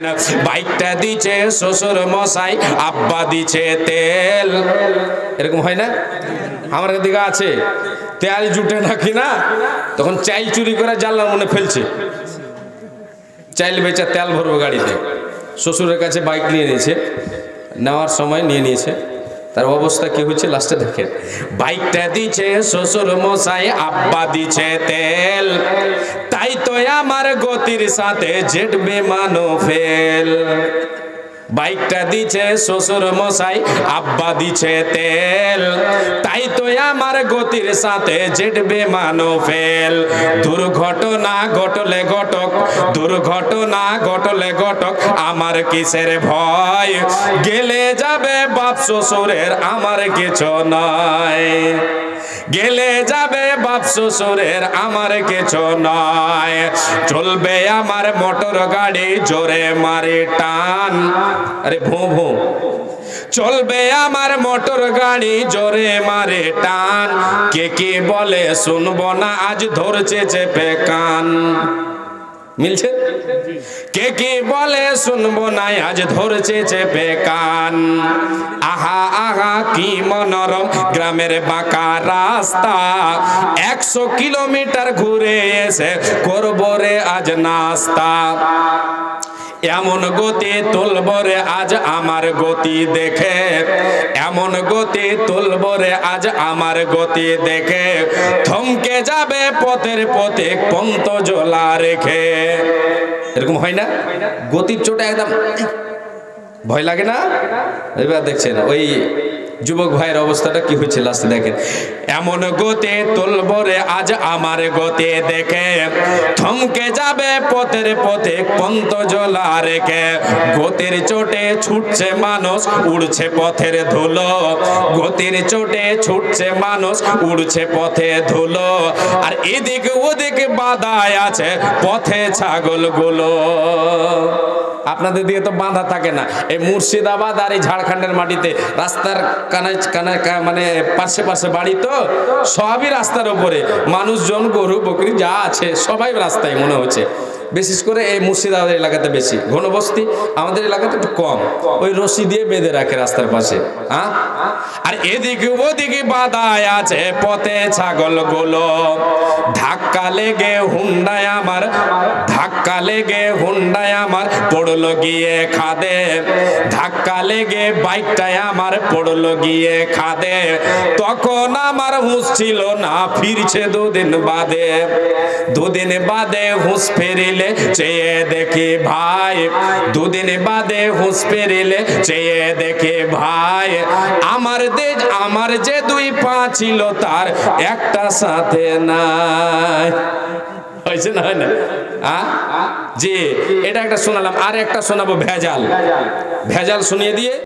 বাইকটা দিচ্ছে শ্বশুর মশাই, আব্বা দিচ্ছে তেল। এরকম হয় না? আমার দিকে আছে, তেল জুটে নাকি না, তখন চাইল চুরি করে জানলার মনে ফেলছে, চাইল বেচা তেল ভরবো গাড়িতে। শ্বশুরের কাছে বাইক নিয়ে নিয়েছে, নেওয়ার সময় নিয়ে নিয়েছে, তার অবস্থা কি হচ্ছে লাস্টে দেখেন। বাইকটা দিচ্ছে শ্বশুর মশাই, আব্বা দিচ্ছে তেল, তাই তো আমার গতির সাথে জেট বিমানও ফেল। বাইকটা দিচ্ছে শ্বশুর মশাই, আব্বা দিচ্ছে তেল, তাই তো আমার গতির সাথে জেট বিমানও ফেল। দুর্ঘটনা ঘটলে ঘটক, দুর্ঘটনা ঘটলে ঘটক, আমার কিসের ভয়, গেলে যাবে বাপ শ্বশুরের আমার কিছু নয়, গেলে যাবে বাপ শ্বশুরের আমার কিছু নয়। চলবে আমার মোটর গাড়ি জোরে মারি টান, আরে ভো ভো, চলবে আমার মোটর গাড়ি জোরে মারে টান, কে কে বলে শুনবো না আজ ধরছে চেপে কান। মিলছে? কে কে বলে শুনবো না আজ ধরছে চেপে কান। আহা আহা কি মনোরম গ্রামের বাঁকা রাস্তা, 100 কিলোমিটার ঘুরে এসে করবো রে আজ নাস্তা। এমন গতি তুলব রে আজ আমার গতি দেখে, এমন গতি তুলব রে আজ আমার গতি দেখে, থমকে যাবে পথের পথে পন্ত জোলা রেখে। এরকম হয় না? গতির চোটে একদম ভয় লাগে না? এবার দেখছেন ওই যুবক ভাইয়ের অবস্থাটা কি হচ্ছে লাস্টে দেখেন। এমন গতি তুলব রে আজ আমার গতি দেখে, থমকে যাবে পথের পথে পন্ত জোলা রেখে। গতির চোটে ছুটছে মানুষ, উড়ছে পথের ধুলো, গতির চোটে ছুটছে মানুষ, উড়ছে পথে ধুলো, আর এদিক ওদিক বাঁধায় আছে পথে ছাগলগুলো। আপনাদের দিকে তো বাঁধা থাকে না, এই মুর্শিদাবাদ আর এই ঝাড়খণ্ডের মাটিতে রাস্তার কানায় কানায় মানে পাশে পাশে বাড়ি, তো সবই রাস্তার উপরে, মানুষজন গরু বকরি যা আছে সবাই রাস্তায় মনে হচ্ছে। বিশেষ করে এই মুর্শিদাবাদ এলাকাতে বেশি ঘনবস্তি, আমাদের এলাকাতে একটু কম, ওই রশি দিয়ে বেঁধে রাখে রাস্তার পাশে। হ্যাঁ, আর এদিকে ওদিকে বাঁধায় আছে পথে ছাগলগুলো। ধাক্কা লেগে হুন্ডায় আমার, ধাক্কা লেগে হুন্ডায় আমার পড়লো গিয়ে খাদে, ধাক্কা লেগে বাইকটায় আমার পড়লো গিয়ে খাদে। তখন আমার হুঁশ ছিল না, ফিরছে দুদিন বাদে, দুদিন বাদে হুঁশ ফিরিলে চেয়ে দেখি ভাই, দুদিন বাদে হুঁশ ফিরিলে চেয়ে দেখি ভাই, আমার যে 2 পা ছিল তার একটা সাথে নাই। হয়েছে না? হয় না? জি, এটা একটা শোনালাম, আর একটা শোনাবো ভেজাল। ভেজাল শুনিয়ে দিয়ে